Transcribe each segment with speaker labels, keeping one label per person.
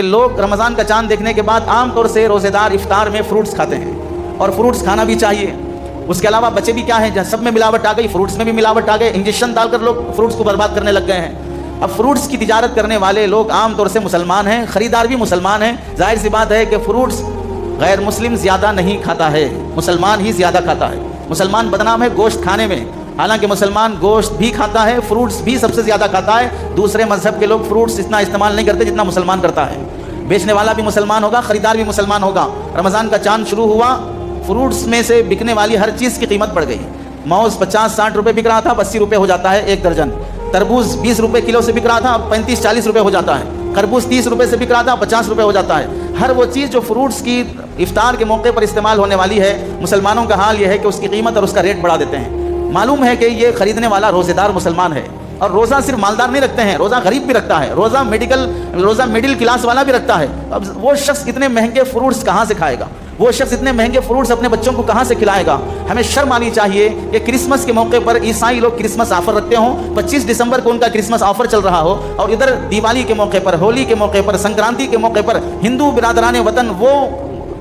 Speaker 1: لوگ رمضان کا چاند دیکھنے کے بعد عام طور سے روزے دار افطار میں فروٹس کھاتے ہیں، اور فروٹس کھانا بھی چاہیے۔ اس کے علاوہ بچے بھی کیا ہیں، جہاں سب میں ملاوٹ آ گئی، فروٹس میں بھی ملاوٹ آ گئے، انجیکشن ڈال کر لوگ فروٹس کو برباد کرنے لگ گئے ہیں۔ اب فروٹس کی تجارت کرنے والے لوگ عام طور سے مسلمان ہیں، خریدار بھی مسلمان ہیں۔ ظاہر سی بات ہے کہ فروٹس غیر مسلم زیادہ نہیں کھاتا ہے، مسلمان ہی زیادہ کھاتا ہے۔ مسلمان بدنام ہے گوشت کھانے میں، حالانکہ مسلمان گوشت بھی کھاتا ہے، فروٹس بھی سب سے زیادہ کھاتا ہے۔ دوسرے مذہب کے لوگ فروٹس اتنا استعمال نہیں کرتے جتنا مسلمان کرتا ہے۔ بیچنے والا بھی مسلمان ہوگا، خریدار بھی مسلمان ہوگا۔ رمضان کا چاند شروع ہوا، فروٹس میں سے بکنے والی ہر چیز کی قیمت بڑھ گئی۔ موز 50-60 روپے بک رہا تھا، اب 80 روپے ہو جاتا ہے ایک درجن۔ تربوز 20 روپے کلو سے بک رہا تھا، اب 35-40 روپے ہو جاتا ہے۔ خربوز 30 روپے سے بک رہا تھا، 50 روپے ہو جاتا ہے۔ ہر وہ چیز جو فروٹس کی افطار کے موقع پر استعمال ہونے والی ہے، مسلمانوں کا حال یہ ہے کہ اس کی قیمت اور اس کا ریٹ بڑھا دیتے ہیں۔ معلوم ہے کہ یہ خریدنے والا روزے دار مسلمان ہے، اور روزہ صرف مالدار نہیں رکھتے ہیں، روزہ غریب بھی رکھتا ہے، روزہ مڈل کلاس والا بھی رکھتا ہے۔ اب وہ شخص اتنے مہنگے فروٹس کہاں سے کھائے گا؟ وہ شخص اتنے مہنگے فروٹس اپنے بچوں کو کہاں سے کھلائے گا؟ ہمیں شرم آنی چاہیے کہ کرسمس کے موقع پر عیسائی لوگ کرسمس آفر رکھتے ہوں، 25 دسمبر کو ان کا کرسمس آفر چل رہا ہو، اور ادھر دیوالی کے موقع پر، ہولی کے موقع پر، سنکرانتی کے موقع پر ہندو برادران وطن وہ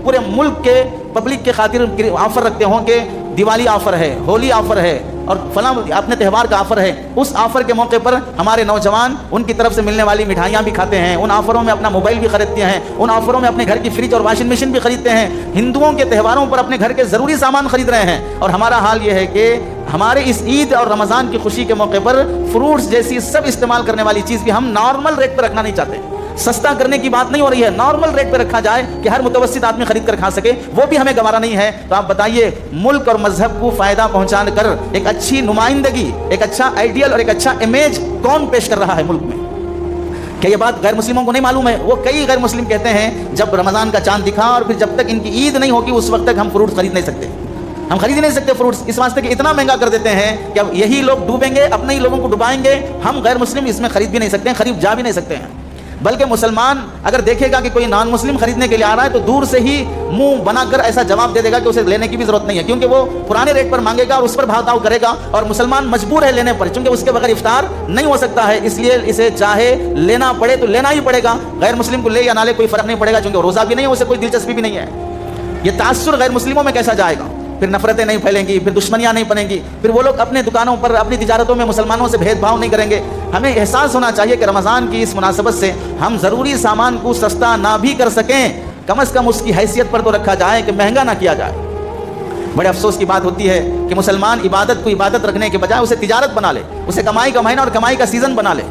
Speaker 1: پورے ملک کے پبلک کے خاطر آفر رکھتے ہوں کہ دیوالی آفر ہے، ہولی آفر ہے، اور فلاں اپنے تہوار کا آفر ہے۔ اس آفر کے موقع پر ہمارے نوجوان ان کی طرف سے ملنے والی مٹھائیاں بھی کھاتے ہیں، ان آفروں میں اپنا موبائل بھی خریدتے ہیں، ان آفروں میں اپنے گھر کی فریج اور واشنگ مشین بھی خریدتے ہیں۔ ہندوؤں کے تہواروں پر اپنے گھر کے ضروری سامان خرید رہے ہیں، اور ہمارا حال یہ ہے کہ ہمارے اس عید اور رمضان کی خوشی کے موقع پر فروٹس جیسی سب استعمال کرنے والی چیز بھی ہم نارمل ریٹ پر رکھنا نہیں چاہتے۔ سستا کرنے کی بات نہیں ہو رہی ہے، نارمل ریٹ پہ رکھا جائے کہ ہر متوسط آدمی خرید کر کھا سکے، وہ بھی ہمیں گوارا نہیں ہے۔ تو آپ بتائیے، ملک اور مذہب کو فائدہ پہنچانے کر ایک اچھی نمائندگی، ایک اچھا آئیڈیل اور ایک اچھا امیج کون پیش کر رہا ہے ملک میں؟ کہ یہ بات غیر مسلموں کو نہیں معلوم ہے؟ وہ کئی غیر مسلم کہتے ہیں جب رمضان کا چاند دکھا اور پھر جب تک ان کی عید نہیں ہوگی اس وقت تک ہم فروٹ خرید نہیں سکتے، ہم خرید نہیں سکتے فروٹس، اس واسطے کہ اتنا مہنگا کر دیتے ہیں کہ اب یہی لوگ ڈوبیں گے، اپنے ہی لوگوں کو ڈبائیں گے۔ ہم غیر مسلم اس میں خرید بھی نہیں سکتے ہیں، خرید جا بھی نہیں سکتے ہیں۔ بلکہ مسلمان اگر دیکھے گا کہ کوئی نان مسلم خریدنے کے لیے آ رہا ہے تو دور سے ہی منہ بنا کر ایسا جواب دے دے گا کہ اسے لینے کی بھی ضرورت نہیں ہے، کیونکہ وہ پرانے ریٹ پر مانگے گا اور اس پر بھاؤ تاؤ کرے گا، اور مسلمان مجبور ہے لینے پر، کیونکہ اس کے بغیر افطار نہیں ہو سکتا ہے، اس لیے اسے چاہے لینا پڑے تو لینا ہی پڑے گا۔ غیر مسلم کو لے یا نہ لے کوئی فرق نہیں پڑے گا، کیونکہ روزہ بھی نہیں ہے، اسے کوئی دلچسپی بھی نہیں ہے۔ یہ تاثر غیر مسلموں میں کیسا جائے گا؟ پھر نفرتیں نہیں پھیلیں گی، پھر دشمنیاں نہیں بنیں گی، پھر وہ لوگ اپنے دکانوں پر، اپنی تجارتوں میں مسلمانوں سے بھید بھاؤ نہیں کریں گے۔ ہمیں احساس ہونا چاہیے کہ رمضان کی اس مناسبت سے ہم ضروری سامان کو سستا نہ بھی کر سکیں، کم از کم اس کی حیثیت پر تو رکھا جائے کہ مہنگا نہ کیا جائے۔ بڑے افسوس کی بات ہوتی ہے کہ مسلمان عبادت کو عبادت رکھنے کے بجائے اسے تجارت بنا لے، اسے کمائی کا مہینہ اور کمائی کا سیزن بنا لے۔